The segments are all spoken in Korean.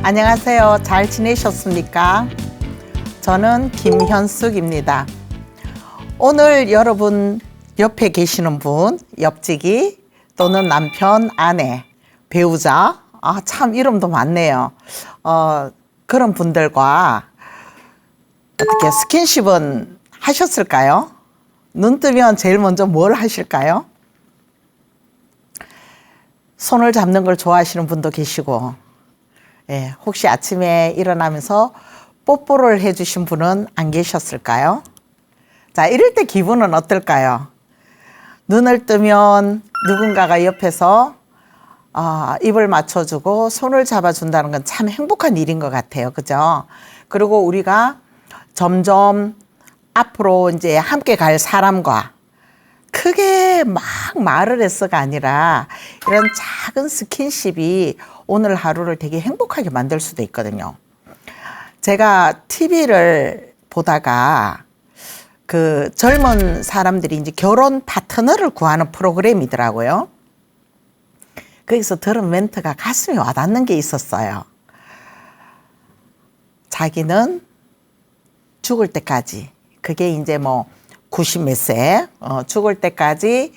안녕하세요. 잘 지내셨습니까? 저는 김현숙입니다. 오늘 여러분 옆에 계시는 분, 옆지기 또는 남편, 아내, 배우자, 참 이름도 많네요. 그런 분들과 어떻게 스킨십은 하셨을까요? 눈 뜨면 제일 먼저 뭘 하실까요? 손을 잡는 걸 좋아하시는 분도 계시고, 혹시 아침에 일어나면서 뽀뽀를 해주신 분은 안 계셨을까요? 자, 이럴 때 기분은 어떨까요? 눈을 뜨면 누군가가 옆에서 입을 맞춰주고 손을 잡아준다는 건 참 행복한 일인 것 같아요. 그죠? 그리고 우리가 점점 앞으로 이제 함께 갈 사람과 크게 막 말을 해서가 아니라 이런 작은 스킨십이 오늘 하루를 되게 행복하게 만들 수도 있거든요. 제가 TV를 보다가 그 젊은 사람들이 이제 결혼 파트너를 구하는 프로그램이더라고요. 거기서 들은 멘트가 가슴에 와닿는 게 있었어요. 자기는 죽을 때까지, 그게 이제 뭐 90 몇 세, 죽을 때까지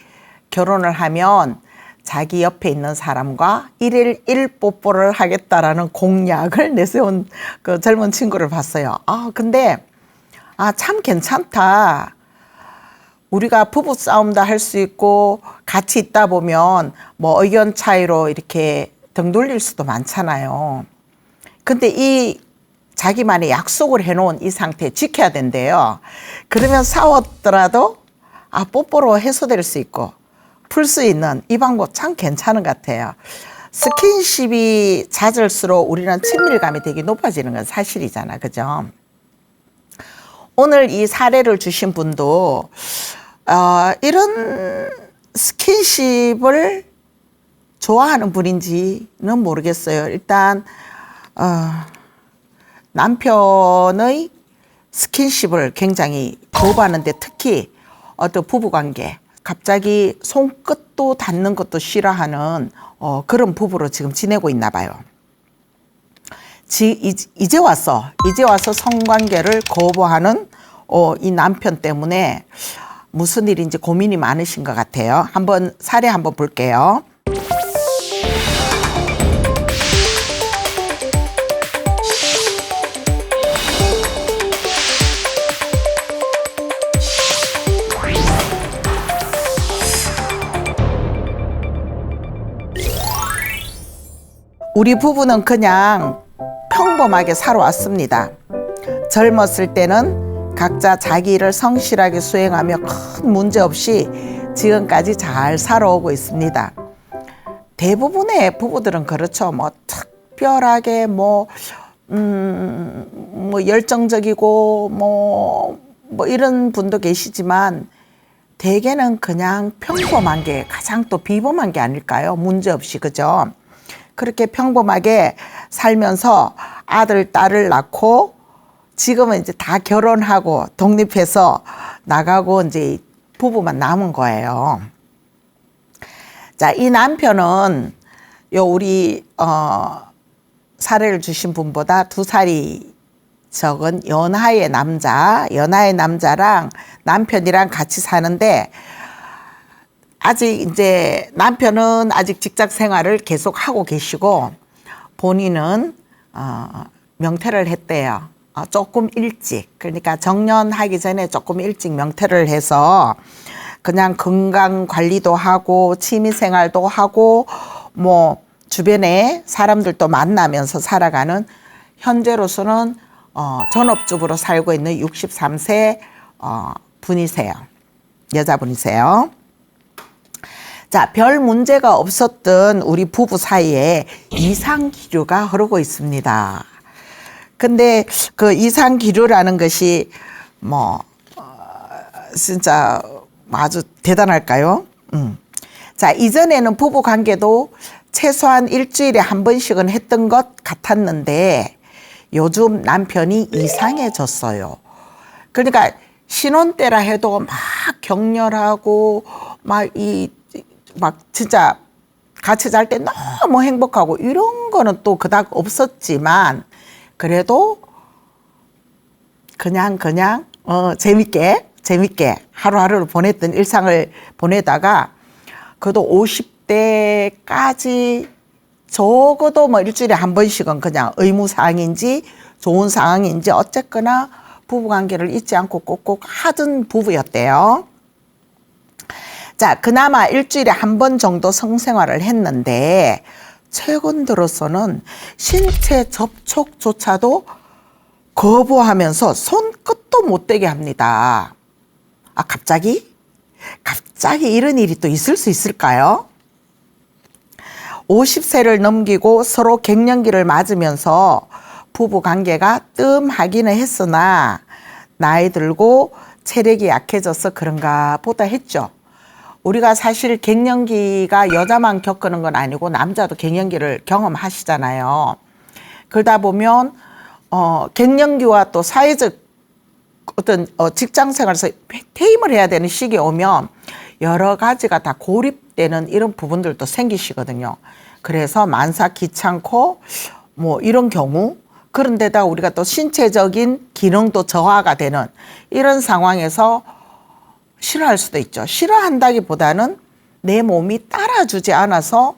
결혼을 하면 자기 옆에 있는 사람과 1일 1뽀뽀를 하겠다라는 공약을 내세운 그 젊은 친구를 봤어요. 근데 참 괜찮다. 우리가 부부 싸움도 할 수 있고 같이 있다 보면 뭐 의견 차이로 이렇게 등 돌릴 수도 많잖아요. 근데 이 자기만의 약속을 해놓은 이 상태 지켜야 된대요. 그러면 싸웠더라도 뽀뽀로 해소될 수 있고 풀 수 있는 이 방법 참 괜찮은 것 같아요. 스킨십이 잦을수록 우리는 친밀감이 되게 높아지는 건 사실이잖아. 그죠? 오늘 이 사례를 주신 분도 이런 스킨십을 좋아하는 분인지는 모르겠어요. 일단 남편의 스킨십을 굉장히 거부하는데 특히 어떤 부부관계, 갑자기 손끝도 닿는 것도 싫어하는 그런 부부로 지금 지내고 있나 봐요. 이제 와서 성관계를 거부하는 이 남편 때문에 무슨 일인지 고민이 많으신 것 같아요. 한번 사례 한번 볼게요. 우리 부부는 그냥 평범하게 살아왔습니다. 젊었을 때는 각자 자기 일을 성실하게 수행하며 큰 문제 없이 지금까지 잘 살아오고 있습니다. 대부분의 부부들은 그렇죠. 뭐 특별하게 뭐 열정적이고 뭐 이런 분도 계시지만 대개는 그냥 평범한 게 가장 또 비범한 게 아닐까요? 문제 없이. 그죠? 그렇게 평범하게 살면서 아들, 딸을 낳고 지금은 이제 다 결혼하고 독립해서 나가고 이제 부부만 남은 거예요. 자, 이 남편은 우리 사례를 주신 분보다 2살이 적은 연하의 남자랑 남편이랑 같이 사는데 아직 이제 남편은 아직 직장 생활을 계속 하고 계시고 본인은 명퇴를 했대요. 조금 일찍, 그러니까 정년하기 전에 조금 일찍 명퇴를 해서 그냥 건강 관리도 하고 취미 생활도 하고 뭐 주변에 사람들도 만나면서 살아가는 현재로서는 전업주부로 살고 있는 63세 분이세요. 여자분이세요. 자, 별 문제가 없었던 우리 부부 사이에 이상기류가 흐르고 있습니다. 근데 그 이상기류라는 것이 진짜 아주 대단할까요? 자, 이전에는 부부 관계도 최소한 일주일에 한 번씩은 했던 것 같았는데 요즘 남편이 이상해졌어요. 그러니까 신혼 때라 해도 막 격렬하고 막 진짜 같이 잘 때 너무 행복하고 이런 이런 거는 또 그닥 없었지만 그래도 그냥 재밌게 하루하루를 보냈던 일상을 보내다가 그래도 50대까지 적어도 뭐 일주일에 한 번씩은 그냥 의무사항인지 좋은 상황인지 어쨌거나 부부관계를 잊지 않고 꼭꼭 하던 부부였대요. 자, 그나마 일주일에 한 번 정도 성생활을 했는데 최근 들어서는 신체 접촉조차도 거부하면서 손끝도 못 대게 합니다. 아, 갑자기 이런 일이 또 있을 수 있을까요? 50세를 넘기고 서로 갱년기를 맞으면서 부부 관계가 뜸하기는 했으나 나이 들고 체력이 약해져서 그런가 보다 했죠. 우리가 사실 갱년기가 여자만 겪는 건 아니고 남자도 갱년기를 경험하시잖아요. 그러다 보면 갱년기와 또 사회적 어떤 직장 생활에서 퇴임을 해야 되는 시기에 오면 여러 가지가 다 고립되는 이런 부분들도 생기시거든요. 그래서 만사 귀찮고 뭐 이런 경우, 그런데다가 우리가 또 신체적인 기능도 저하가 되는 이런 상황에서 싫어할 수도 있죠. 싫어한다기보다는 내 몸이 따라주지 않아서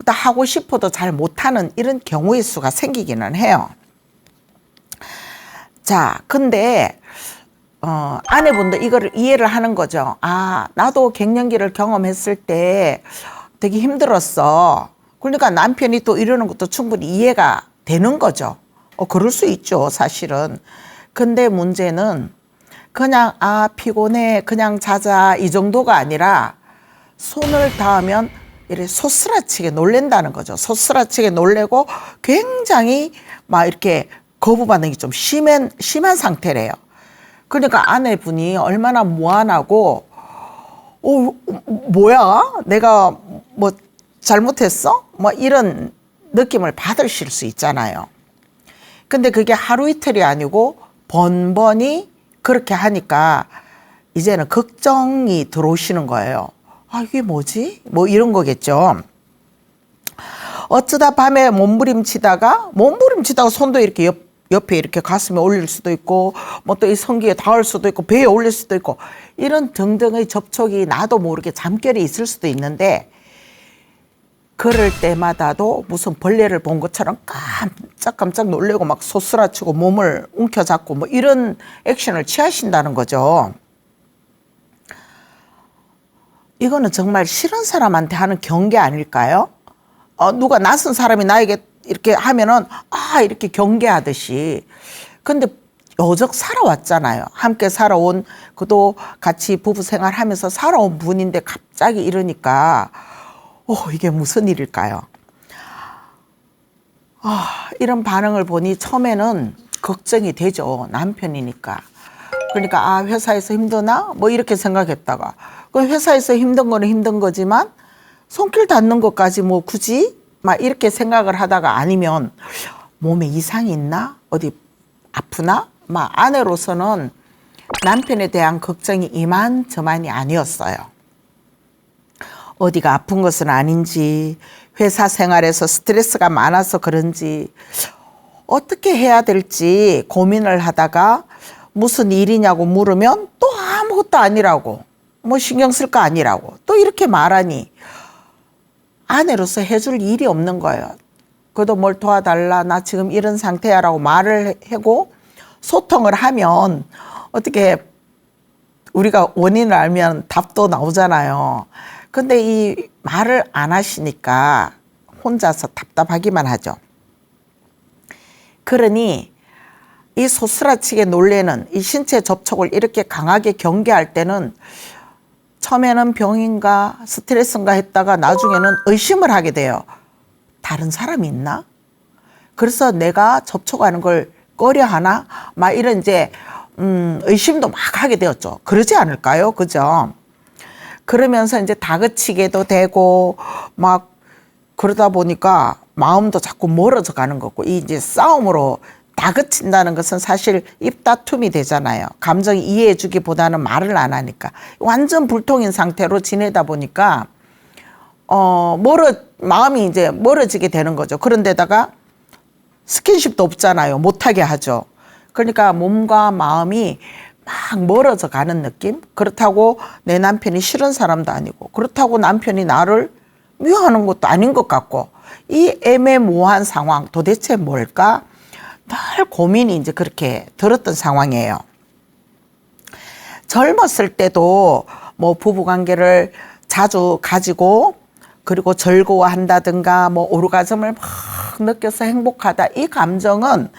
하고 싶어도 잘 못하는 이런 경우의 수가 생기기는 해요. 자, 근데 아내분도 이거를 이해를 하는 거죠. 아, 나도 갱년기를 경험했을 때 되게 힘들었어. 그러니까 남편이 또 이러는 것도 충분히 이해가 되는 거죠. 그럴 수 있죠, 사실은. 근데 문제는 그냥 피곤해, 그냥 자자 이 정도가 아니라 손을 닿으면 이렇게 소스라치게 놀랜다는 거죠. 소스라치게 놀래고 굉장히 막 이렇게 거부 반응이 좀 심한 상태래요. 그러니까 아내분이 얼마나 무안하고 뭐야? 내가 뭐 잘못했어? 뭐 이런 느낌을 받으실 수 있잖아요. 근데 그게 하루 이틀이 아니고 번번이 그렇게 하니까 이제는 걱정이 들어오시는 거예요. 아, 이게 뭐지? 뭐 이런 거겠죠. 어쩌다 밤에 몸부림치다가 손도 이렇게 옆에 이렇게 가슴에 올릴 수도 있고 뭐 또 이 성기에 닿을 수도 있고 배에 올릴 수도 있고 이런 등등의 접촉이 나도 모르게 잠결이 있을 수도 있는데 그럴 때마다도 무슨 벌레를 본 것처럼 깜짝 놀래고 막 소스라치고 몸을 움켜잡고 뭐 이런 액션을 취하신다는 거죠. 이거는 정말 싫은 사람한테 하는 경계 아닐까요? 누가 낯선 사람이 나에게 이렇게 하면은 이렇게 경계하듯이. 근데 여적 살아왔잖아요. 함께 살아온, 그도 같이 부부 생활하면서 살아온 분인데 갑자기 이러니까 이게 무슨 일일까요? 이런 반응을 보니 처음에는 걱정이 되죠. 남편이니까. 그러니까 회사에서 힘드나? 뭐 이렇게 생각했다가 그 회사에서 힘든 거는 힘든 거지만 손길 닿는 것까지 뭐 굳이? 막 이렇게 생각을 하다가 아니면 몸에 이상이 있나? 어디 아프나? 막 아내로서는 남편에 대한 걱정이 이만저만이 아니었어요. 어디가 아픈 것은 아닌지, 회사 생활에서 스트레스가 많아서 그런지 어떻게 해야 될지 고민을 하다가 무슨 일이냐고 물으면 또 아무것도 아니라고, 뭐 신경 쓸 거 아니라고 또 이렇게 말하니 아내로서 해줄 일이 없는 거예요. 그래도 뭘 도와달라, 나 지금 이런 상태야 라고 말을 하고 소통을 하면 어떻게 우리가 원인을 알면 답도 나오잖아요. 근데 이 말을 안 하시니까 혼자서 답답하기만 하죠. 그러니 이 소스라치게 놀래는 이 신체 접촉을 이렇게 강하게 경계할 때는 처음에는 병인가 스트레스인가 했다가 나중에는 의심을 하게 돼요. 다른 사람이 있나? 그래서 내가 접촉하는 걸 꺼려하나? 막 이런 이제 의심도 막 하게 되었죠. 그러지 않을까요? 그죠? 그러면서 이제 다그치게도 되고 막 그러다 보니까 마음도 자꾸 멀어져 가는 거고, 이 이제 싸움으로 다그친다는 것은 사실 입다툼이 되잖아요. 감정 이해해 주기보다는 말을 안 하니까 완전 불통인 상태로 지내다 보니까 마음이 이제 멀어지게 되는 거죠. 그런데다가 스킨십도 없잖아요. 못하게 하죠. 그러니까 몸과 마음이 막 멀어져 가는 느낌? 그렇다고 내 남편이 싫은 사람도 아니고, 그렇다고 남편이 나를 미워하는 것도 아닌 것 같고, 이 애매모호한 상황 도대체 뭘까? 늘 고민이 이제 그렇게 들었던 상황이에요. 젊었을 때도 뭐 부부관계를 자주 가지고 그리고 즐거워한다든가 뭐 오르가즘을 막 느껴서 행복하다, 이 감정은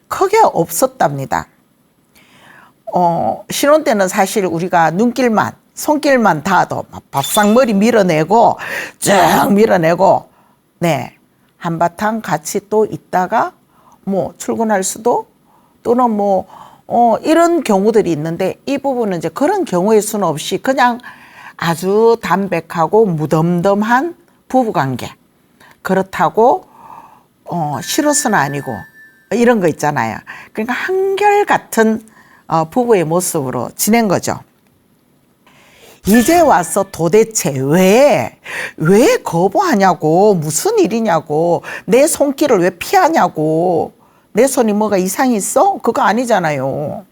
크게 없었답니다. 신혼 때는 사실 우리가 눈길만 손길만 닿아도 밥상머리 밀어내고 쭉 밀어내고, 네, 한바탕 같이 또 있다가 뭐 출근할 수도, 또는 뭐 이런 경우들이 있는데, 이 부분은 이제 그런 경우의 수는 없이 그냥 아주 담백하고 무덤덤한 부부관계. 그렇다고 싫어서는 아니고 이런 거 있잖아요. 그러니까 한결같은 부부의 모습으로 지낸 거죠. 이제 와서 도대체 왜 거부하냐고, 무슨 일이냐고, 내 손길을 왜 피하냐고, 내 손이 뭐가 이상이 있어? 그거 아니잖아요.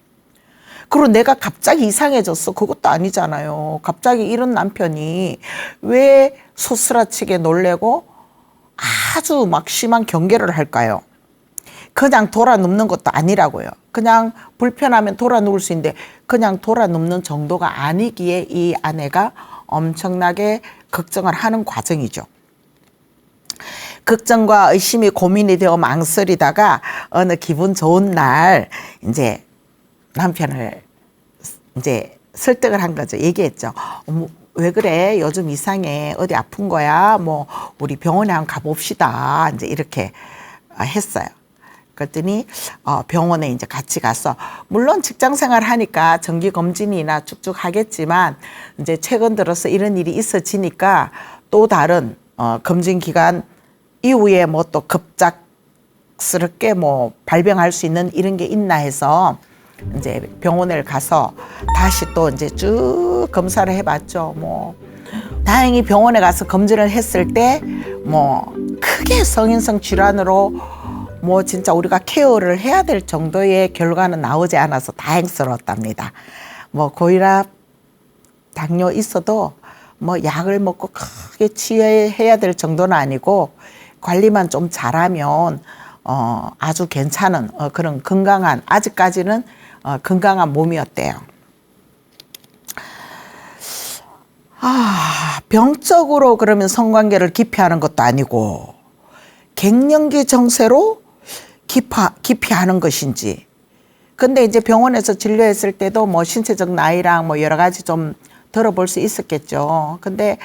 그리고 내가 갑자기 이상해졌어? 그것도 아니잖아요. 갑자기 이런 남편이 왜 소스라치게 놀래고 아주 막 심한 경계를 할까요? 그냥 돌아눕는 것도 아니라고요. 그냥 불편하면 돌아누울 수 있는데 그냥 돌아눕는 정도가 아니기에 이 아내가 엄청나게 걱정을 하는 과정이죠. 걱정과 의심이 고민이 되어 망설이다가 어느 기분 좋은 날 이제 남편을 이제 설득을 한 거죠. 얘기했죠. 왜 그래? 요즘 이상해. 어디 아픈 거야? 뭐 우리 병원에 한번 가봅시다. 이제 이렇게 했어요. 그랬더니 병원에 이제 같이 가서, 물론 직장 생활 하니까 정기 검진이나 쭉쭉 하겠지만 이제 최근 들어서 이런 일이 있어지니까 또 다른 검진 기간 이후에 뭐 또 급작스럽게 뭐 발병할 수 있는 이런 게 있나 해서 이제 병원을 가서 다시 또 이제 쭉 검사를 해봤죠. 뭐 다행히 병원에 가서 검진을 했을 때 뭐 크게 성인성 질환으로 뭐 진짜 우리가 케어를 해야 될 정도의 결과는 나오지 않아서 다행스러웠답니다. 뭐 고혈압, 당뇨 있어도 뭐 약을 먹고 크게 치료해야 될 정도는 아니고 관리만 좀 잘하면 아주 괜찮은 그런 건강한, 아직까지는 건강한 몸이었대요. 병적으로 그러면 성관계를 기피하는 것도 아니고 갱년기 정세로 기피하는 것인지. 근데 이제 병원에서 진료했을 때도 뭐 신체적 나이랑 뭐 여러 가지 좀 들어볼 수 있었겠죠. 근데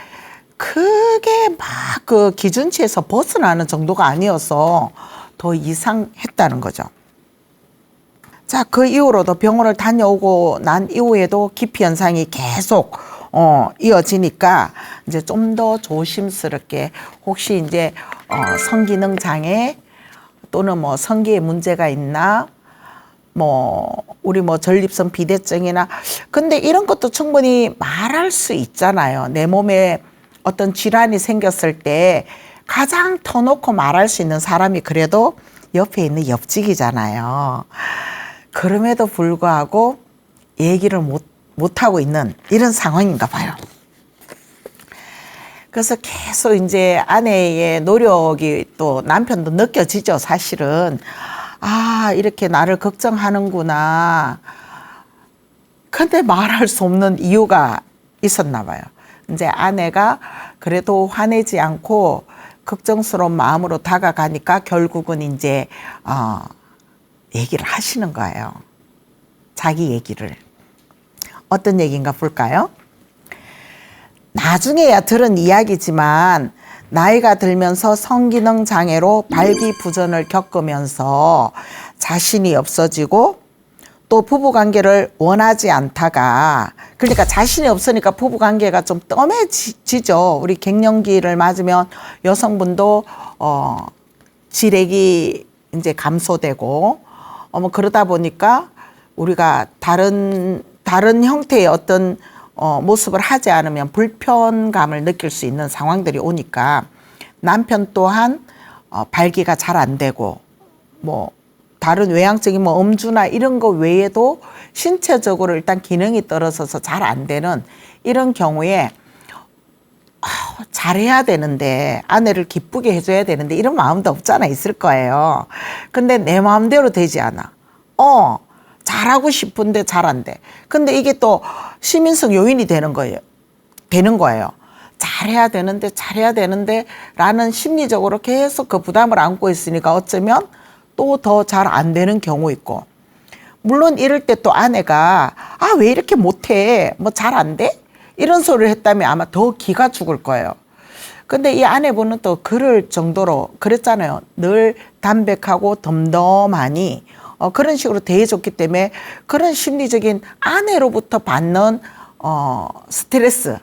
크게 막 그 기준치에서 벗어나는 정도가 아니어서 더 이상했다는 거죠. 자, 그 이후로도 병원을 다녀오고 난 이후에도 기피 현상이 계속 이어지니까 이제 좀 더 조심스럽게, 혹시 이제 성기능 장애 또는 뭐 성기에 문제가 있나, 뭐 우리 뭐 전립선 비대증이나, 근데 이런 것도 충분히 말할 수 있잖아요. 내 몸에 어떤 질환이 생겼을 때 가장 터놓고 말할 수 있는 사람이 그래도 옆에 있는 옆집이잖아요. 그럼에도 불구하고 얘기를 못하고 있는 이런 상황인가 봐요. 그래서 계속 이제 아내의 노력이 또 남편도 느껴지죠, 사실은. 이렇게 나를 걱정하는구나. 근데 말할 수 없는 이유가 있었나 봐요. 이제 아내가 그래도 화내지 않고 걱정스러운 마음으로 다가가니까 결국은 이제 얘기를 하시는 거예요. 자기 얘기를. 어떤 얘기인가 볼까요? 나중에야 들은 이야기지만 나이가 들면서 성기능 장애로 발기부전을 겪으면서 자신이 없어지고 또 부부관계를 원하지 않다가, 그러니까 자신이 없으니까 부부관계가 좀 뜸해지죠. 우리 갱년기를 맞으면 여성분도 지력이 이제 감소되고 뭐 그러다 보니까 우리가 다른 형태의 어떤 모습을 하지 않으면 불편감을 느낄 수 있는 상황들이 오니까 남편 또한 발기가 잘 안 되고 뭐 다른 외향적인 뭐 음주나 이런 거 외에도 신체적으로 일단 기능이 떨어져서 잘 안 되는 이런 경우에 잘해야 되는데 아내를 기쁘게 해줘야 되는데 이런 마음도 없잖아 있을 거예요. 근데 내 마음대로 되지 않아. 잘하고 싶은데 잘 안 돼. 근데 이게 또 시민성 요인이 되는 거예요. 잘해야 되는데 라는 심리적으로 계속 그 부담을 안고 있으니까 어쩌면 또 더 잘 안 되는 경우 있고, 물론 이럴 때 또 아내가 왜 이렇게 못해? 뭐 잘 안 돼? 이런 소리를 했다면 아마 더 기가 죽을 거예요. 근데 이 아내분은 또 그럴 정도로 그랬잖아요. 늘 담백하고 덤덤하니 그런 식으로 대해줬기 때문에 그런 심리적인 아내로부터 받는 스트레스,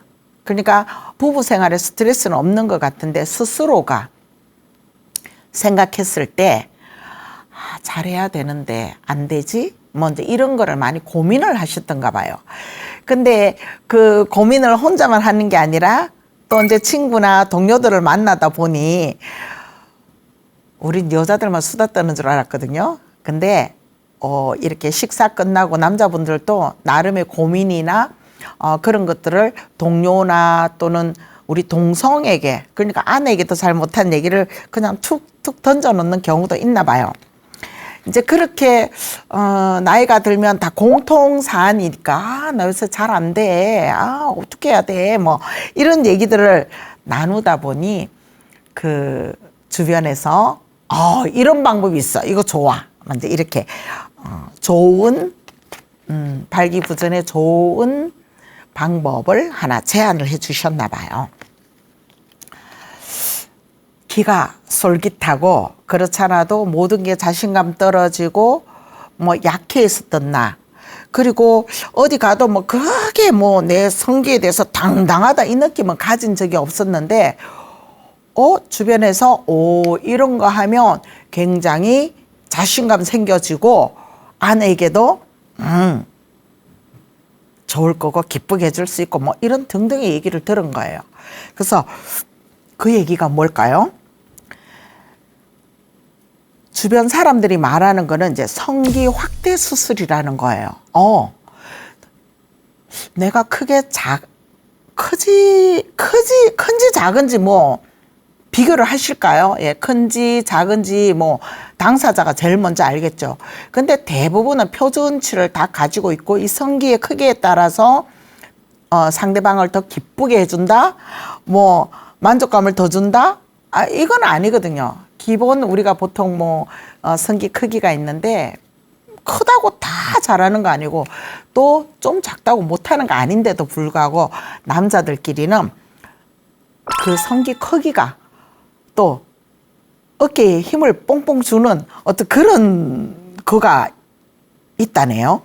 그러니까 부부 생활에 스트레스는 없는 것 같은데 스스로가 생각했을 때 잘해야 되는데 안 되지? 뭐 이제 이런 거를 많이 고민을 하셨던가 봐요. 근데 그 고민을 혼자만 하는 게 아니라 또 이제 친구나 동료들을 만나다 보니 우린 여자들만 수다 떠는 줄 알았거든요. 근데 이렇게 식사 끝나고 남자분들도 나름의 고민이나 그런 것들을 동료나 또는 우리 동성에게, 그러니까 아내에게도 잘 못한 얘기를 그냥 툭툭 던져놓는 경우도 있나 봐요. 이제 그렇게 나이가 들면 다 공통 사안이니까 나 요새 잘 안 돼. 어떻게 해야 돼? 뭐 이런 얘기들을 나누다 보니 그 주변에서 이런 방법이 있어. 이거 좋아. 이제 이렇게 좋은 발기부전에 좋은 방법을 하나 제안을 해 주셨나 봐요. 기가 솔깃하고 그렇잖아도 모든 게 자신감 떨어지고 뭐 약해 있었던 나, 그리고 어디 가도 뭐 그게 뭐 내 성기에 대해서 당당하다 이 느낌은 가진 적이 없었는데 주변에서 이런 거 하면 굉장히 자신감 생겨지고 아내에게도 좋을 거고 기쁘게 해줄 수 있고 뭐 이런 등등의 얘기를 들은 거예요. 그래서 그 얘기가 뭘까요? 주변 사람들이 말하는 거는 이제 성기 확대 수술이라는 거예요. 내가 큰지 작은지 뭐 비교를 하실까요? 예, 큰지 작은지 뭐 당사자가 제일 먼저 알겠죠. 근데 대부분은 표준치를 다 가지고 있고 이 성기의 크기에 따라서 상대방을 더 기쁘게 해준다, 뭐 만족감을 더 준다, 이건 아니거든요. 기본 우리가 보통 뭐 성기 크기가 있는데 크다고 다 잘하는 거 아니고 또 좀 작다고 못하는 거 아닌데도 불구하고 남자들끼리는 그 성기 크기가 또 어깨에 힘을 뽕뽕 주는 어떤 그런 거가 있다네요.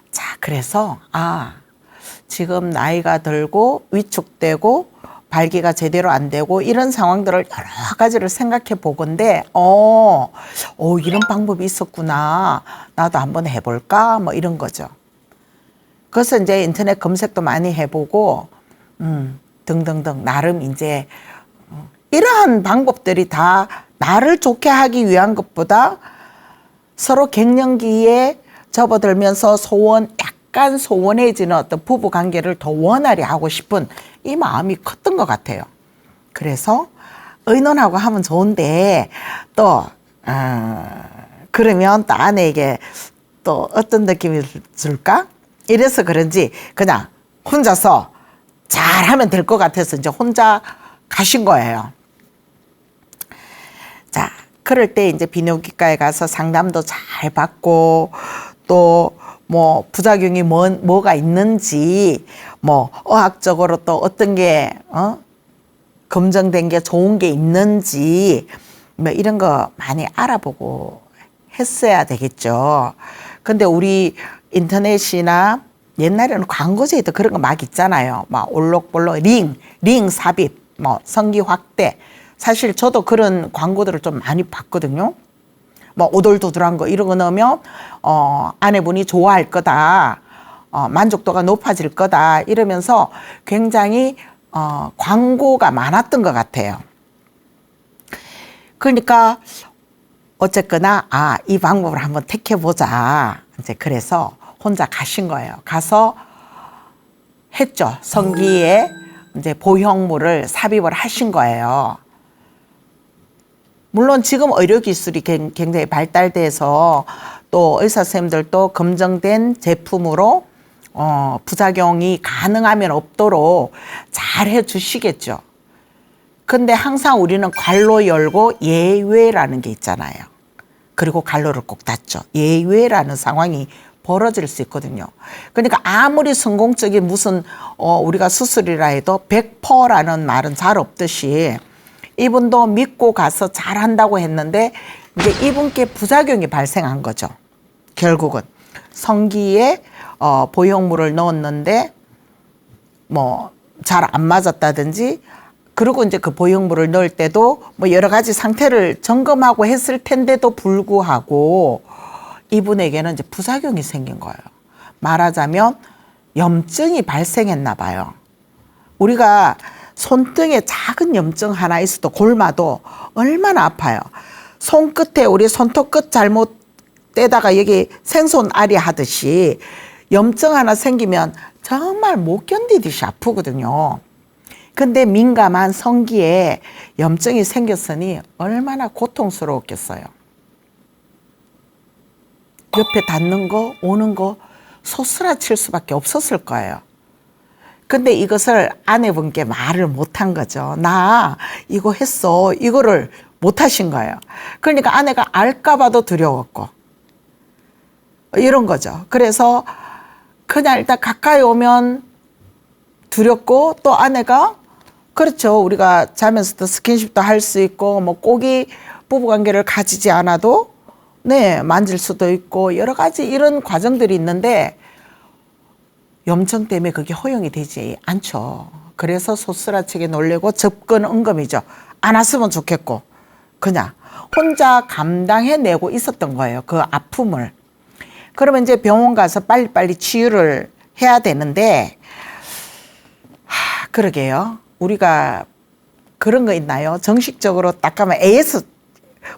자, 그래서 지금 나이가 들고 위축되고 발기가 제대로 안 되고 이런 상황들을 여러 가지를 생각해 보건데 이런 방법이 있었구나, 나도 한번 해볼까, 뭐 이런 거죠. 그래서 이제 인터넷 검색도 많이 해보고 등등등 나름 이제 이러한 방법들이 다 나를 좋게 하기 위한 것보다 서로 갱년기에 접어들면서 약간 소원해지는 어떤 부부 관계를 더 원활히 하고 싶은 이 마음이 컸던 것 같아요. 그래서 의논하고 하면 좋은데 또 그러면 또 아내에게 또 어떤 느낌이 줄까? 이래서 그런지 그냥 혼자서 잘하면 될 것 같아서 이제 혼자 가신 거예요. 자, 그럴 때 이제 비뇨기과에 가서 상담도 잘 받고 또 뭐 부작용이 뭐가 있는지 뭐 의학적으로 또 어떤 게 검증된 게 좋은 게 있는지 뭐 이런 거 많이 알아보고 했어야 되겠죠. 근데 우리 인터넷이나 옛날에는 광고제에도 그런 거 막 있잖아요. 막 올록볼록 링 삽입, 뭐 성기 확대. 사실 저도 그런 광고들을 좀 많이 봤거든요. 뭐 오돌도돌한 거 이런 거 넣으면 아내분이 좋아할 거다. 만족도가 높아질 거다 이러면서 굉장히 광고가 많았던 것 같아요. 그러니까 어쨌거나 이 방법을 한번 택해보자. 이제 그래서 혼자 가신 거예요. 가서 했죠. 성기에 이제 보형물을 삽입을 하신 거예요. 물론 지금 의료기술이 굉장히 발달돼서 또 의사 선생님들도 검증된 제품으로 부작용이 가능하면 없도록 잘 해주시겠죠. 근데 항상 우리는 관로 열고 예외라는 게 있잖아요. 그리고 관로를 꼭 닫죠. 예외라는 상황이 벌어질 수 있거든요. 그러니까 아무리 성공적인 무슨 우리가 수술이라 해도 100%라는 말은 잘 없듯이 이분도 믿고 가서 잘한다고 했는데 이제 이분께 부작용이 발생한 거죠. 결국은 성기에 보형물을 넣었는데 뭐 잘 안 맞았다든지, 그리고 이제 그 보형물을 넣을 때도 뭐 여러 가지 상태를 점검하고 했을 텐데도 불구하고 이분에게는 이제 부작용이 생긴 거예요. 말하자면 염증이 발생했나 봐요. 우리가 손등에 작은 염증 하나 있어도 골마도 얼마나 아파요. 손끝에 우리 손톱 끝 잘못 떼다가 여기 생손아리 하듯이 염증 하나 생기면 정말 못 견디듯이 아프거든요. 근데 민감한 성기에 염증이 생겼으니 얼마나 고통스러웠겠어요. 옆에 닿는 거, 오는 거 소스라칠 수밖에 없었을 거예요. 근데 이것을 아내분께 말을 못한 거죠. 나 이거 했어. 이거를 못하신 거예요. 그러니까 아내가 알까 봐도 두려웠고 이런 거죠. 그래서 그냥 일단 가까이 오면 두렵고, 또 아내가 그렇죠. 우리가 자면서도 스킨십도 할 수 있고 뭐 꼭이 부부관계를 가지지 않아도 만질 수도 있고 여러 가지 이런 과정들이 있는데 염증 때문에 그게 허용이 되지 않죠. 그래서 소스라치게 놀래고 접근 응검이죠. 안 왔으면 좋겠고 그냥 혼자 감당해내고 있었던 거예요. 그 아픔을. 그러면 이제 병원 가서 빨리빨리 치유를 해야 되는데 그러게요. 우리가 그런 거 있나요? 정식적으로 딱 가면 AS,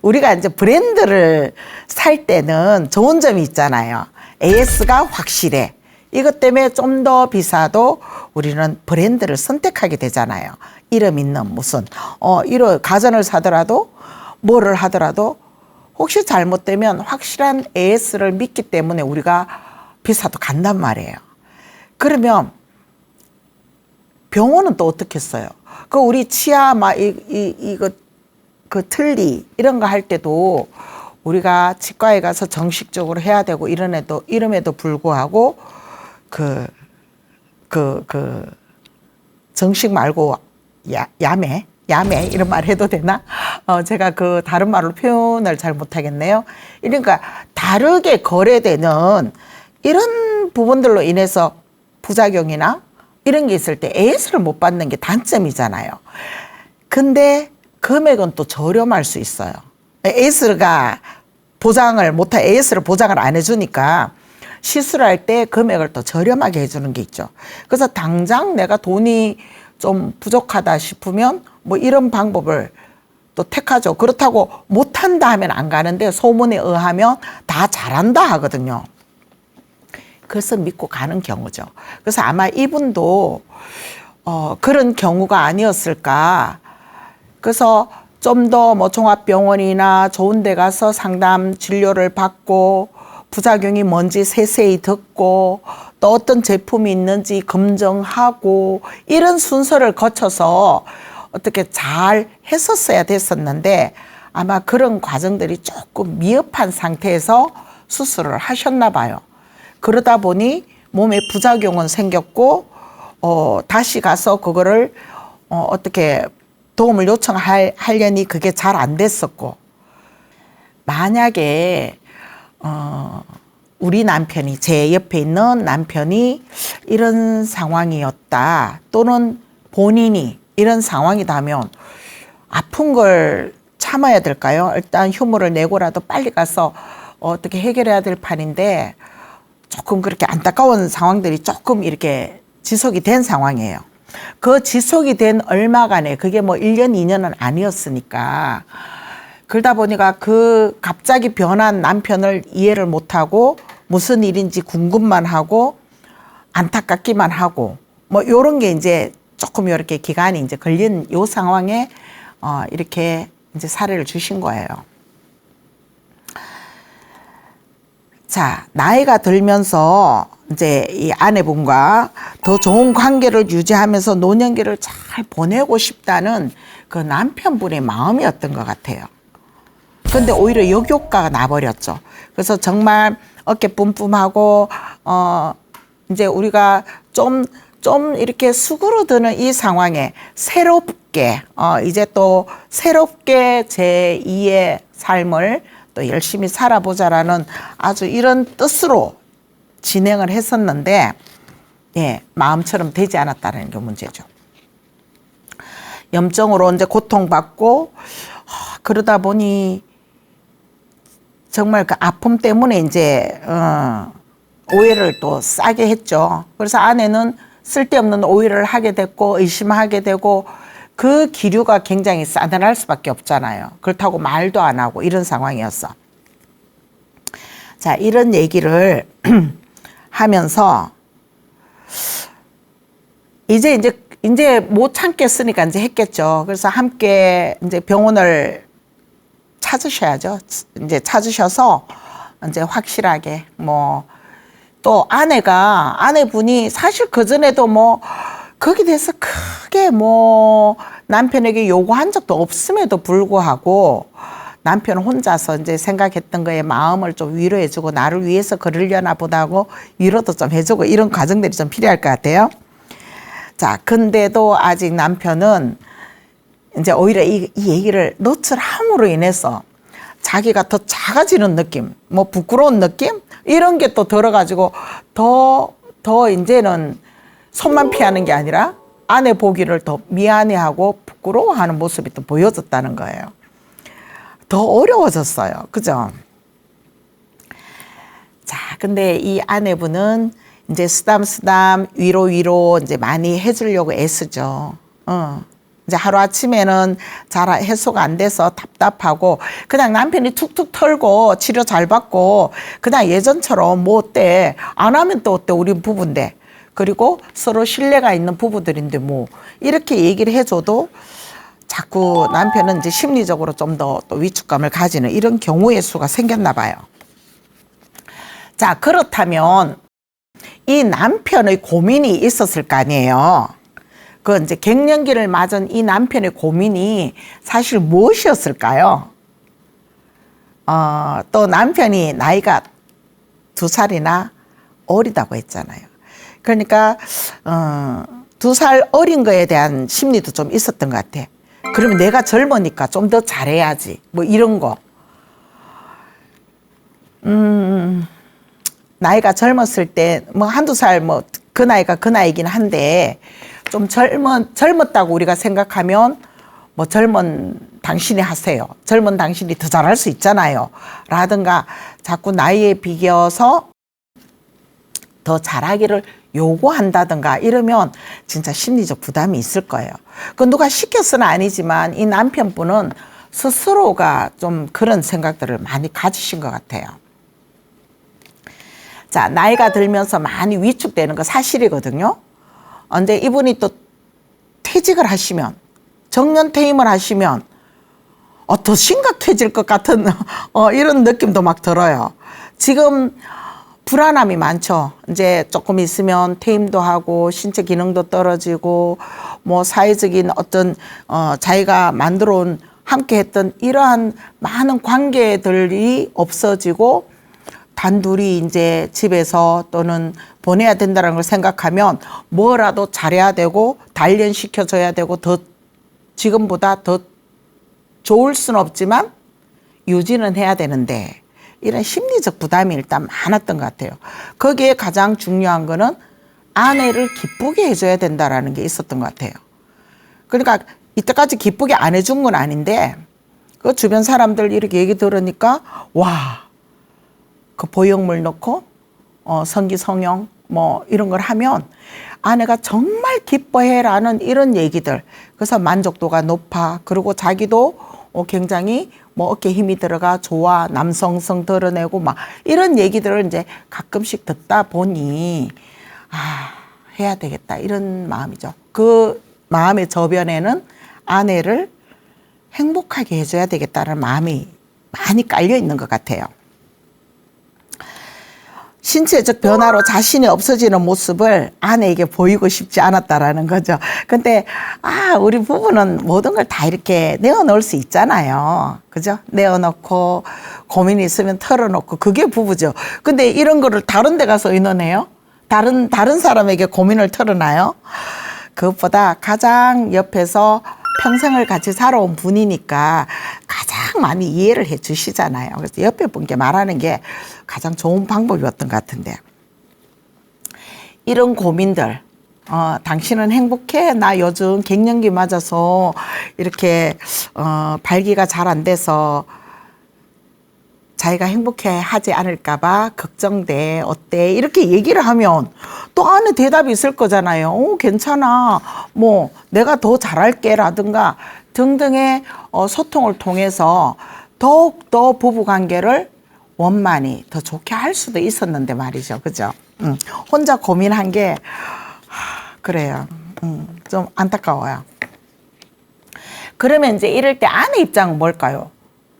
우리가 이제 브랜드를 살 때는 좋은 점이 있잖아요. AS가 확실해. 이것 때문에 좀 더 비싸도 우리는 브랜드를 선택하게 되잖아요. 이름 있는 무슨 이런 가전을 사더라도 뭐를 하더라도 혹시 잘못되면 확실한 AS를 믿기 때문에 우리가 비싸도 간단 말이에요. 그러면 병원은 또 어떻게 했어요? 그 우리 치아 이거 그 틀니 이런 거 할 때도 우리가 치과에 가서 정식적으로 해야 되고 이름에도 불구하고 그 정식 말고 야매 이런 말 해도 되나? 제가 그 다른 말로 표현을 잘 못하겠네요. 그러니까 다르게 거래되는 이런 부분들로 인해서 부작용이나 이런 게 있을 때 AS를 못 받는 게 단점이잖아요. 근데 금액은 또 저렴할 수 있어요. AS를 보장을 안 해주니까 시술할 때 금액을 더 저렴하게 해주는 게 있죠. 그래서 당장 내가 돈이 좀 부족하다 싶으면 뭐 이런 방법을 또 택하죠. 그렇다고 못한다 하면 안 가는데 소문에 의하면 다 잘한다 하거든요. 그래서 믿고 가는 경우죠. 그래서 아마 이분도 그런 경우가 아니었을까. 그래서 좀 더 뭐 종합병원이나 좋은 데 가서 상담 진료를 받고 부작용이 뭔지 세세히 듣고 또 어떤 제품이 있는지 검증하고 이런 순서를 거쳐서 어떻게 잘 했었어야 됐었는데 아마 그런 과정들이 조금 미흡한 상태에서 수술을 하셨나 봐요. 그러다 보니 몸에 부작용은 생겼고 다시 가서 그거를 어떻게 도움을 요청하려니 그게 잘 안 됐었고, 만약에 우리 남편이, 제 옆에 있는 남편이 이런 상황이었다 또는 본인이 이런 상황이다면 아픈 걸 참아야 될까요? 일단 휴무를 내고라도 빨리 가서 어떻게 해결해야 될 판인데 조금 그렇게 안타까운 상황들이 조금 이렇게 지속이 된 상황이에요. 그 지속이 된 얼마간에 그게 뭐 1년, 2년은 아니었으니까 그러다 보니까 그 갑자기 변한 남편을 이해를 못하고 무슨 일인지 궁금만 하고 안타깝기만 하고 뭐 요런 게 이제 조금 이렇게 기간이 이제 걸린 요 상황에 이렇게 이제 사례를 주신 거예요. 자, 나이가 들면서 이제 이 아내분과 더 좋은 관계를 유지하면서 노년기를 잘 보내고 싶다는 그 남편분의 마음이었던 것 같아요. 근데 오히려 역효과가 나버렸죠. 그래서 정말 어깨 뿜뿜하고, 이제 우리가 좀 이렇게 수그러드는 이 상황에 새롭게, 이제 또 새롭게 제2의 삶을 또 열심히 살아보자라는 아주 이런 뜻으로 진행을 했었는데, 예, 마음처럼 되지 않았다는 게 문제죠. 염증으로 이제 고통받고, 그러다 보니 정말 그 아픔 때문에 이제, 오해를 또 싸게 했죠. 그래서 아내는 쓸데없는 오해를 하게 됐고, 의심하게 되고, 그 기류가 굉장히 싸늘할 수밖에 없잖아요. 그렇다고 말도 안 하고 이런 상황이었어. 자, 이런 얘기를 하면서 이제 못 참겠으니까 이제 했겠죠. 그래서 함께 이제 병원을 찾으셔야죠. 이제 찾으셔서 이제 확실하게 뭐 또 아내분이 사실 그전에도 뭐 거기에 대해서 크게 뭐 남편에게 요구한 적도 없음에도 불구하고 남편 혼자서 이제 생각했던 거에 마음을 좀 위로해주고 나를 위해서 그러려나 보다 하고 위로도 좀 해주고 이런 과정들이 좀 필요할 것 같아요. 자, 근데도 아직 남편은 이제 오히려 이 얘기를 노출함으로 인해서 자기가 더 작아지는 느낌, 뭐 부끄러운 느낌? 이런 게 또 들어가지고 더 이제는 손만 피하는 게 아니라 아내 보기를 더 미안해하고 부끄러워하는 모습이 또 보여졌다는 거예요. 더 어려워졌어요. 그죠? 자, 근데 이 아내분은 이제 쓰담쓰담 위로 이제 많이 해주려고 애쓰죠. 이제 하루아침에는 잘 해소가 안 돼서 답답하고 그냥 남편이 툭툭 털고 치료 잘 받고 그냥 예전처럼 뭐 어때? 안 하면 또 어때? 우리 부부인데. 그리고 서로 신뢰가 있는 부부들인데 뭐 이렇게 얘기를 해줘도 자꾸 남편은 이제 심리적으로 좀 더 또 위축감을 가지는 이런 경우의 수가 생겼나 봐요. 자, 그렇다면 이 남편의 고민이 있었을 거 아니에요. 그 이제 갱년기를 맞은 이 남편의 고민이 사실 무엇이었을까요? 또 남편이 나이가 2살이나 어리다고 했잖아요. 그러니까 2살 어린 거에 대한 심리도 좀 있었던 것 같아. 그러면 내가 젊으니까 좀 더 잘해야지. 뭐 이런 거. 나이가 젊었을 때 뭐 한두 살 뭐 그 나이가 그 나이긴 한데 좀 젊었다고 우리가 생각하면 뭐 젊은 당신이 하세요. 젊은 당신이 더 잘할 수 있잖아요. 라든가 자꾸 나이에 비교해서 더 잘하기를 요구한다든가 이러면 진짜 심리적 부담이 있을 거예요. 그 누가 시켜서는 아니지만 이 남편분은 스스로가 좀 그런 생각들을 많이 가지신 것 같아요. 자, 나이가 들면서 많이 위축되는 거 사실이거든요. 근데 이분이 또 퇴직을 하시면, 정년퇴임을 하시면 더 심각해질 것 같은 이런 느낌도 막 들어요. 지금 불안함이 많죠. 이제 조금 있으면 퇴임도 하고 신체 기능도 떨어지고 뭐 사회적인 어떤 자기가 만들어 온 함께 했던 이러한 많은 관계들이 없어지고 단둘이 이제 집에서 또는 보내야 된다는 걸 생각하면 뭐라도 잘해야 되고 단련시켜줘야 되고 더 지금보다 더 좋을 수는 없지만 유지는 해야 되는데 이런 심리적 부담이 일단 많았던 것 같아요. 거기에 가장 중요한 거는 아내를 기쁘게 해줘야 된다라는 게 있었던 것 같아요. 그러니까 이때까지 기쁘게 안 해준 건 아닌데 그 주변 사람들 이렇게 얘기 들으니까 와, 그 보형물 넣고 성기 성형 뭐 이런 걸 하면 아내가 정말 기뻐해라는 이런 얘기들. 그래서 만족도가 높아. 그리고 자기도 굉장히 뭐 어깨 힘이 들어가 좋아. 남성성 드러내고 막 이런 얘기들을 이제 가끔씩 듣다 보니 해야 되겠다 이런 마음이죠. 그 마음의 저변에는 아내를 행복하게 해줘야 되겠다는 마음이 많이 깔려 있는 것 같아요. 신체적 변화로 자신이 없어지는 모습을 아내에게 보이고 싶지 않았다라는 거죠. 근데 우리 부부는 모든 걸 다 이렇게 내어놓을 수 있잖아요. 그죠? 내어놓고 고민이 있으면 털어놓고 그게 부부죠. 근데 이런 거를 다른 데 가서 의논해요? 다른 사람에게 고민을 털어놔요? 그것보다 가장 옆에서 평생을 같이 살아온 분이니까 가장 많이 이해를 해 주시잖아요. 그래서 옆에 분께 말하는 게 가장 좋은 방법이었던 것 같은데. 이런 고민들, 당신은 행복해? 나 요즘 갱년기 맞아서 이렇게 발기가 잘 안 돼서 자기가 행복해 하지 않을까봐 걱정돼. 어때? 이렇게 얘기를 하면 또 안에 대답이 있을 거잖아요. 괜찮아. 뭐 내가 더 잘할게 라든가 등등의 소통을 통해서 더욱더 부부관계를 원만히 더 좋게 할 수도 있었는데 말이죠. 그죠? 혼자 고민한 게 그래요. 좀 안타까워요. 그러면 이제 이럴 때 아내 입장은 뭘까요?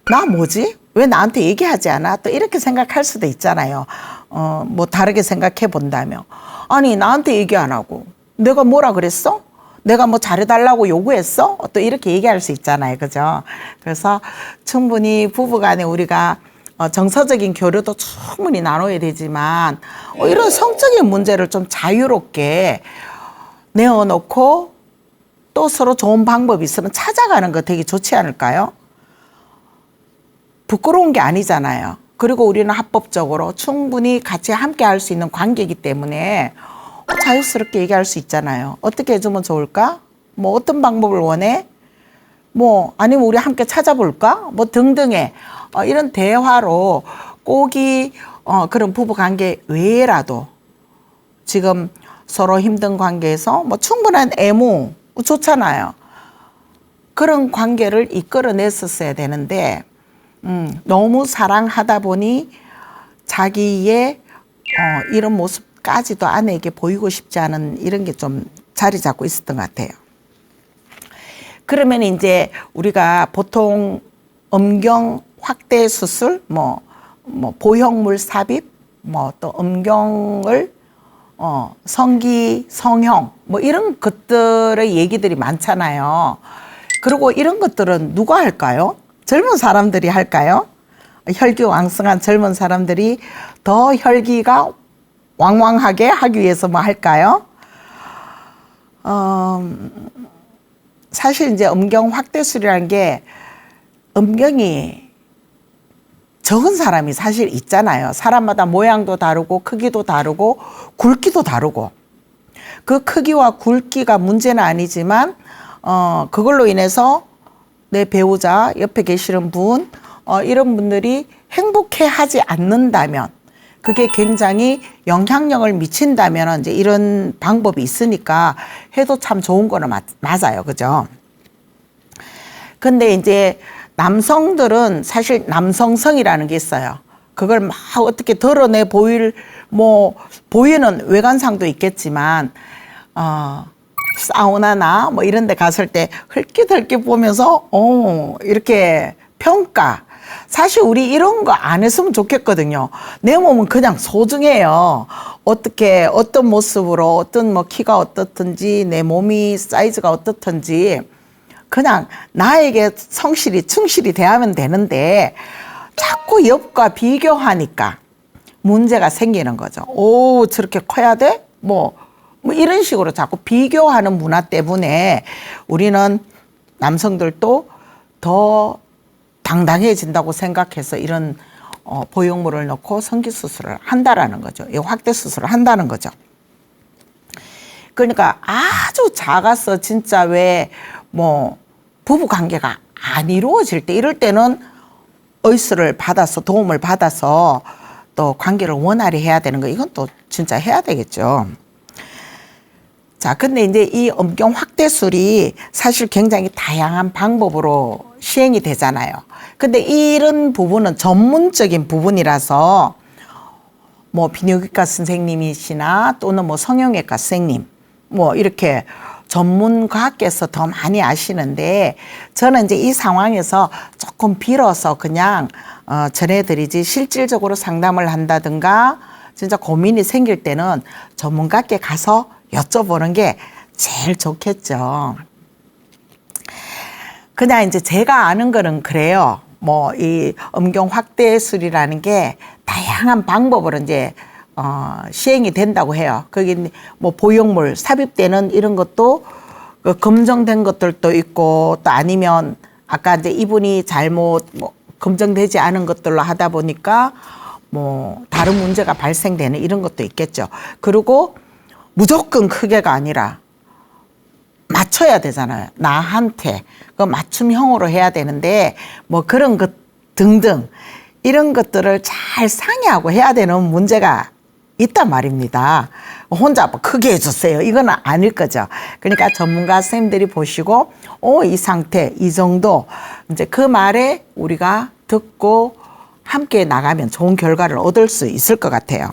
나 뭐지? 왜 나한테 얘기하지 않아? 또 이렇게 생각할 수도 있잖아요. 뭐 다르게 생각해 본다면. 아니 나한테 얘기 안 하고 내가 뭐라 그랬어? 내가 뭐 잘해달라고 요구했어? 또 이렇게 얘기할 수 있잖아요. 그죠? 그래서 충분히 부부간에 우리가 정서적인 교류도 충분히 나눠야 되지만 이런 성적인 문제를 좀 자유롭게 내어놓고 또 서로 좋은 방법이 있으면 찾아가는 거 되게 좋지 않을까요? 부끄러운 게 아니잖아요. 그리고 우리는 합법적으로 충분히 같이 함께 할 수 있는 관계이기 때문에 자유스럽게 얘기할 수 있잖아요. 어떻게 해주면 좋을까? 뭐 어떤 방법을 원해? 뭐 아니면 우리 함께 찾아볼까? 뭐 등등의 이런 대화로 꼭이 그런 부부관계 외에라도 지금 서로 힘든 관계에서 뭐 충분한 애무 좋잖아요. 그런 관계를 이끌어냈었어야 되는데 너무 사랑하다 보니 자기의 이런 모습까지도 아내에게 보이고 싶지 않은 이런 게 좀 자리 잡고 있었던 것 같아요. 그러면 이제 우리가 보통 음경 확대 수술, 뭐 보형물 삽입, 뭐 또 음경을 성기 성형 뭐 이런 것들의 얘기들이 많잖아요. 그리고 이런 것들은 누가 할까요? 젊은 사람들이 할까요? 혈기왕성한 젊은 사람들이 더 혈기가 왕왕하게 하기 위해서 뭐 할까요? 사실 이제 음경 확대술이라는 게 음경이 적은 사람이 사실 있잖아요. 사람마다 모양도 다르고 크기도 다르고 굵기도 다르고 그 크기와 굵기가 문제는 아니지만 그걸로 인해서 내 배우자, 옆에 계시는 분, 이런 분들이 행복해 하지 않는다면, 그게 굉장히 영향력을 미친다면, 이제 이런 방법이 있으니까 해도 참 좋은 거는 맞아요. 그죠? 근데 이제 남성들은 사실 남성성이라는 게 있어요. 그걸 막 어떻게 드러내 보이는 외관상도 있겠지만, 사우나나 뭐 이런 데 갔을 때 헐깃헐깃 보면서 이렇게 평가. 사실 우리 이런 거 안 했으면 좋겠거든요. 내 몸은 그냥 소중해요. 어떻게 어떤 모습으로 어떤 뭐 키가 어떻든지 내 몸이 사이즈가 어떻든지 그냥 나에게 성실히 충실히 대하면 되는데 자꾸 옆과 비교하니까 문제가 생기는 거죠. 오 저렇게 커야 돼? 뭐 이런 식으로 자꾸 비교하는 문화 때문에 우리는 남성들도 더 당당해진다고 생각해서 이런 보형물을 넣고 성기수술을 한다라는 거죠. 이 확대수술을 한다는 거죠. 그러니까 아주 작아서 진짜 왜 뭐 부부관계가 안 이루어질 때 이럴 때는 의술을 받아서 도움을 받아서 또 관계를 원활히 해야 되는 거 이건 또 진짜 해야 되겠죠. 자, 근데 이제 이 엄경 확대술이 사실 굉장히 다양한 방법으로 시행이 되잖아요. 근데 이런 부분은 전문적인 부분이라서 뭐 비뇨기과 선생님이시나 또는 뭐 성형외과 선생님 뭐 이렇게 전문가께서 더 많이 아시는데 저는 이제 이 상황에서 조금 빌어서 그냥 전해드리지 실질적으로 상담을 한다든가 진짜 고민이 생길 때는 전문가께 가서 여쭤보는 게 제일 좋겠죠. 그냥 이제 제가 아는 거는 그래요. 뭐 이 엄경 확대술이라는 게 다양한 방법으로 이제 시행이 된다고 해요. 거기 뭐 보형물 삽입되는 이런 것도 그 검증된 것들도 있고 또 아니면 아까 이제 이분이 잘못 뭐 검증되지 않은 것들로 하다 보니까 뭐 다른 문제가 발생되는 이런 것도 있겠죠. 그리고 무조건 크게가 아니라 맞춰야 되잖아요. 나한테 그 맞춤형으로 해야 되는데 뭐 그런 것 등등 이런 것들을 잘 상의하고 해야 되는 문제가 있단 말입니다. 혼자 뭐 크게 해주세요. 이건 아닐 거죠. 그러니까 전문가 선생님들이 보시고 이 상태 이 정도 이제 그 말에 우리가 듣고 함께 나가면 좋은 결과를 얻을 수 있을 것 같아요.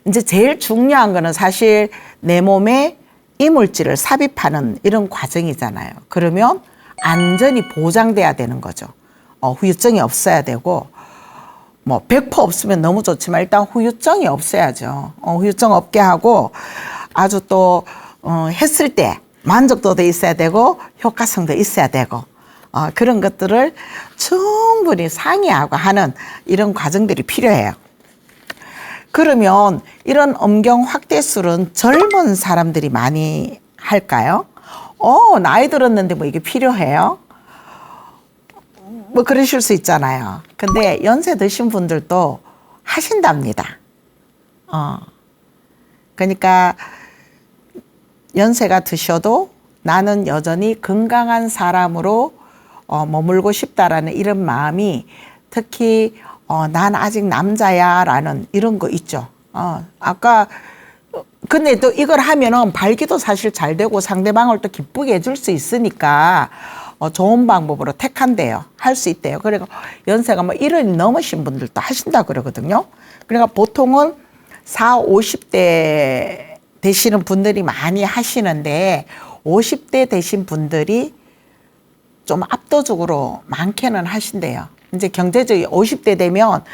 이제 제일 중요한 거는 사실 내 몸에 이물질을 삽입하는 이런 과정이잖아요. 그러면 안전이 보장돼야 되는 거죠. 후유증이 없어야 되고 뭐 100% 없으면 너무 좋지만 일단 후유증이 없어야죠. 후유증 없게 하고 아주 또 했을 때 만족도도 있어야 되고 효과성도 있어야 되고 그런 것들을 충분히 상의하고 하는 이런 과정들이 필요해요. 그러면 이런 엄경 확대술은 젊은 사람들이 많이 할까요? 나이 들었는데 뭐 이게 필요해요? 뭐 그러실 수 있잖아요. 근데 연세 드신 분들도 하신답니다. 그러니까 연세가 드셔도 나는 여전히 건강한 사람으로 머물고 싶다라는 이런 마음이 특히 난 아직 남자야라는 이런 거 있죠. 아까 근데 또 이걸 하면은 발기도 사실 잘 되고 상대방을 또 기쁘게 해줄 수 있으니까 좋은 방법으로 택한대요. 할 수 있대요. 그리고 연세가 뭐 70이 넘으신 분들도 하신다 그러거든요. 그러니까 보통은 40, 50대 되시는 분들이 많이 하시는데 50대 되신 분들이 좀 압도적으로 많게는 하신대요. 이제 경제적 50대 되면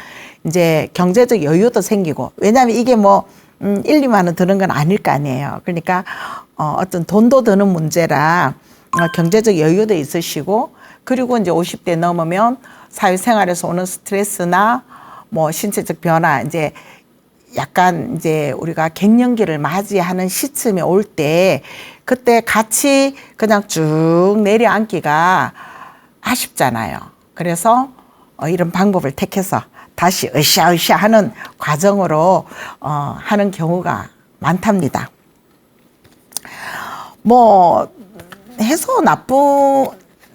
이제 경제적 여유도 생기고 왜냐하면 이게 뭐 1, 2만 원 드는 건 아닐 거 아니에요. 그러니까 어떤 돈도 드는 문제라 경제적 여유도 있으시고 그리고 이제 50대 넘으면 사회생활에서 오는 스트레스나 뭐 신체적 변화 이제 약간 이제 우리가 갱년기를 맞이하는 시점에 올 때 그때 같이 그냥 쭉 내려앉기가 아쉽잖아요. 그래서 이런 방법을 택해서 다시 으쌰으쌰 하는 과정으로 하는 경우가 많답니다. 뭐 해서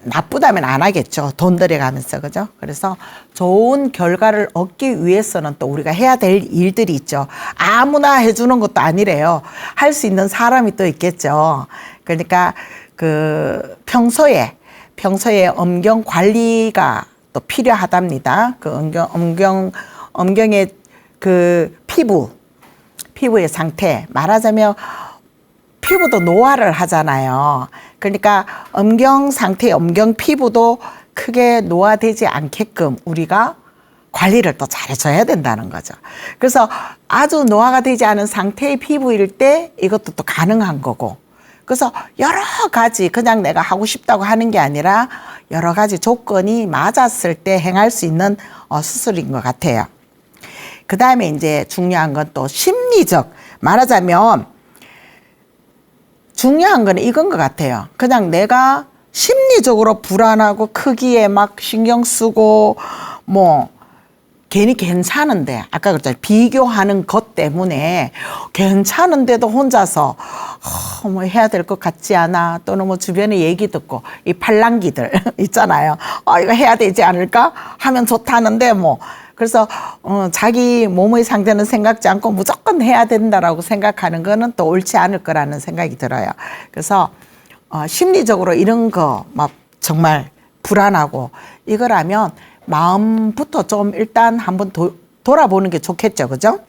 나쁘다면 안 하겠죠. 돈 들여가면서 그죠? 그래서 좋은 결과를 얻기 위해서는 또 우리가 해야 될 일들이 있죠. 아무나 해주는 것도 아니래요. 할 수 있는 사람이 또 있겠죠. 그러니까 그 평소에 엄경 관리가 또 필요하답니다. 그 엄경의 그 피부의 상태 말하자면 피부도 노화를 하잖아요. 그러니까 엄경 상태, 엄경 피부도 크게 노화되지 않게끔 우리가 관리를 또 잘해줘야 된다는 거죠. 그래서 아주 노화가 되지 않은 상태의 피부일 때 이것도 또 가능한 거고. 그래서 여러 가지 그냥 내가 하고 싶다고 하는 게 아니라 여러 가지 조건이 맞았을 때 행할 수 있는 수술인 것 같아요. 그 다음에 이제 중요한 건 또 심리적, 말하자면 중요한 건 이건 것 같아요. 그냥 내가 심리적으로 불안하고 크기에 막 신경 쓰고 뭐 괜히 괜찮은데 아까 그랬잖아요. 비교하는 것 때문에 괜찮은데도 혼자서 뭐 해야 될 것 같지 않아 또는 뭐 주변에 얘기 듣고 이 팔랑귀들 있잖아요. 이거 해야 되지 않을까 하면 좋다는데 뭐 그래서 자기 몸의 상태는 생각지 않고 무조건 해야 된다라고 생각하는 거는 또 옳지 않을 거라는 생각이 들어요. 그래서 심리적으로 이런 거 막 정말 불안하고 이거라면 마음부터 좀 일단 한번 돌아보는 게 좋겠죠, 그죠?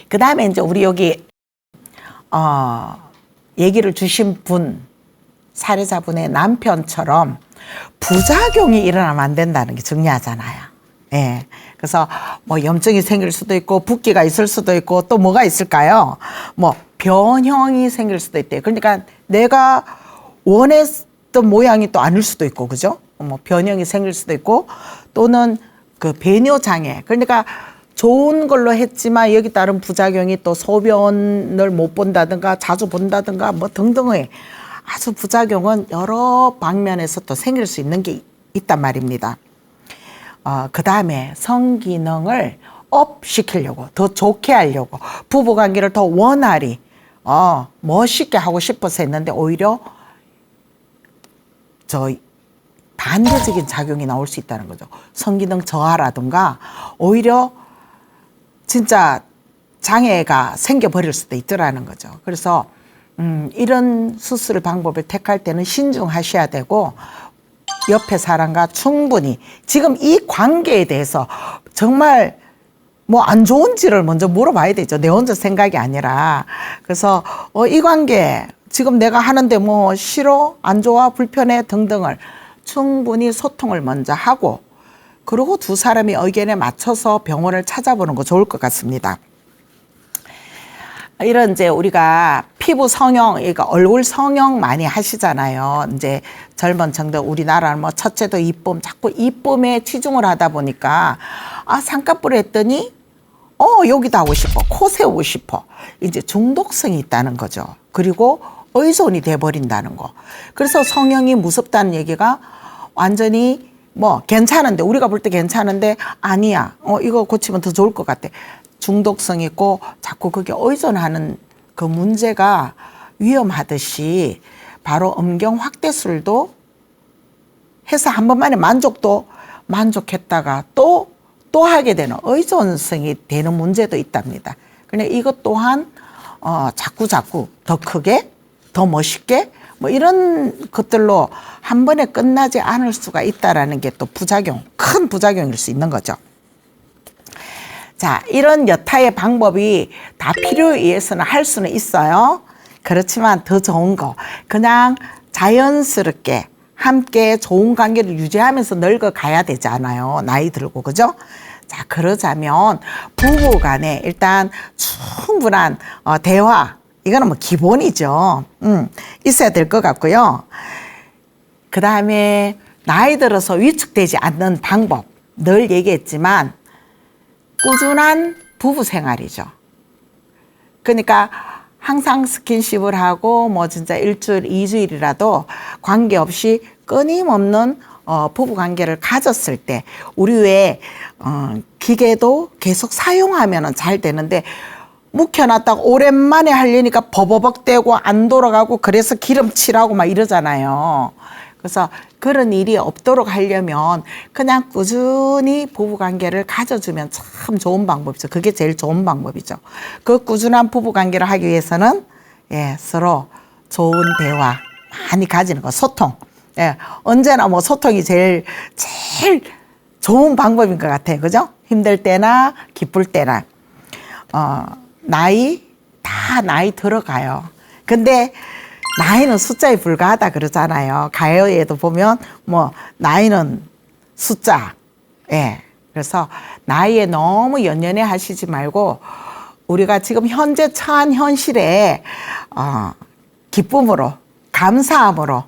그 다음에 이제 우리 여기 얘기를 주신 분, 사례자분의 남편처럼 부작용이 일어나면 안 된다는 게 중요하잖아요. 예. 그래서 뭐 염증이 생길 수도 있고 붓기가 있을 수도 있고 또 뭐가 있을까요? 뭐 변형이 생길 수도 있대요. 그러니까 내가 원했던 모양이 또 아닐 수도 있고, 그죠? 뭐 변형이 생길 수도 있고 또는 그 배뇨 장애. 그러니까 좋은 걸로 했지만 여기 따른 부작용이 또 소변을 못 본다든가 자주 본다든가 뭐 등등의 아주 부작용은 여러 방면에서 또 생길 수 있는 게 있단 말입니다. 그 다음에 성기능을 업 시키려고 더 좋게 하려고 부부관계를 더 원활히 멋있게 하고 싶어서 했는데 오히려 반대적인 작용이 나올 수 있다는 거죠. 성기능 저하라든가 오히려 진짜 장애가 생겨버릴 수도 있더라는 거죠. 그래서 이런 수술 방법을 택할 때는 신중하셔야 되고 옆에 사람과 충분히 지금 이 관계에 대해서 정말 뭐 안 좋은지를 먼저 물어봐야 되죠. 내 혼자 생각이 아니라. 그래서 이 관계 지금 내가 하는데 뭐 싫어? 안 좋아? 불편해? 등등을 충분히 소통을 먼저 하고 그리고 두 사람이 의견에 맞춰서 병원을 찾아보는 거 좋을 것 같습니다. 이런 이제 우리가 피부 성형, 그러니까 얼굴 성형 많이 하시잖아요. 이제 젊은 층들 우리나라는 뭐 첫째도 이쁨, 자꾸 이쁨에 치중을 하다 보니까 쌍꺼풀 했더니 여기다 하고 싶어, 코 세우고 싶어. 이제 중독성이 있다는 거죠. 그리고 의존이 돼버린다는 거. 그래서 성형이 무섭다는 얘기가 완전히 뭐 괜찮은데 우리가 볼 때 괜찮은데 아니야. 이거 고치면 더 좋을 것 같아. 중독성 있고 자꾸 그게 의존하는 그 문제가 위험하듯이 바로 음경 확대술도 해서 한 번만에 만족했다가 또 하게 되는 의존성이 되는 문제도 있답니다. 그러니까 이것 또한 자꾸 더 크게 더 멋있게 뭐 이런 것들로 한 번에 끝나지 않을 수가 있다라는 게 또 큰 부작용일 수 있는 거죠. 자, 이런 여타의 방법이 다 필요에 의해서는 할 수는 있어요. 그렇지만 더 좋은 거 그냥 자연스럽게 함께 좋은 관계를 유지하면서 늙어가야 되잖아요. 나이 들고, 그죠? 자, 그러자면 부부 간에 일단 충분한 대화, 이거는 뭐 기본이죠. 있어야 될 것 같고요. 그 다음에 나이 들어서 위축되지 않는 방법, 늘 얘기했지만 꾸준한 부부 생활이죠. 그러니까 항상 스킨십을 하고 뭐 진짜 일주일, 이주일이라도 관계없이 끊임없는 부부 관계를 가졌을 때 우리 왜 기계도 계속 사용하면 잘 되는데 묵혀놨다가 오랜만에 하려니까 버버벅대고 안 돌아가고 그래서 기름칠하고 막 이러잖아요. 그래서 그런 일이 없도록 하려면 그냥 꾸준히 부부관계를 가져주면 참 좋은 방법이죠. 그게 제일 좋은 방법이죠. 그 꾸준한 부부관계를 하기 위해서는 서로 좋은 대화 많이 가지는 거, 소통. 언제나 뭐 소통이 제일 좋은 방법인 것 같아요. 그죠? 힘들 때나 기쁠 때나. 나이 들어가요. 근데 나이는 숫자에 불과하다 그러잖아요. 가요에도 보면 뭐 나이는 숫자. 그래서 나이에 너무 연연해 하시지 말고 우리가 지금 현재 처한 현실에 기쁨으로 감사함으로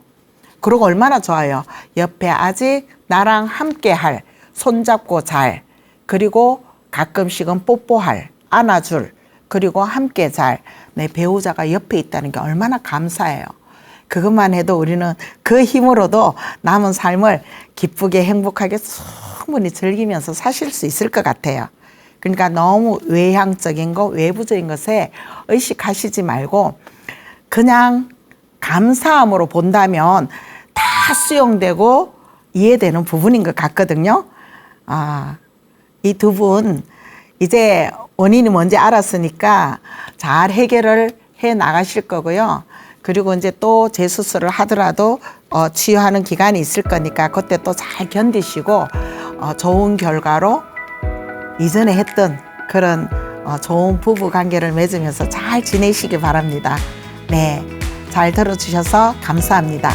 그리고 얼마나 좋아요. 옆에 아직 나랑 함께 할 손잡고 잘 그리고 가끔씩은 뽀뽀할 안아줄 그리고 함께 잘 내 배우자가 옆에 있다는 게 얼마나 감사해요. 그것만 해도 우리는 그 힘으로도 남은 삶을 기쁘게 행복하게 충분히 즐기면서 사실 수 있을 것 같아요. 그러니까 너무 외향적인 거 외부적인 것에 의식하시지 말고 그냥 감사함으로 본다면 다 수용되고 이해되는 부분인 것 같거든요. 이 두 분 이제 원인이 뭔지 알았으니까 잘 해결을 해 나가실 거고요. 그리고 이제 또 재수술을 하더라도 치유하는 기간이 있을 거니까 그때 또 잘 견디시고 좋은 결과로 이전에 했던 그런 좋은 부부 관계를 맺으면서 잘 지내시기 바랍니다. 네, 잘 들어주셔서 감사합니다.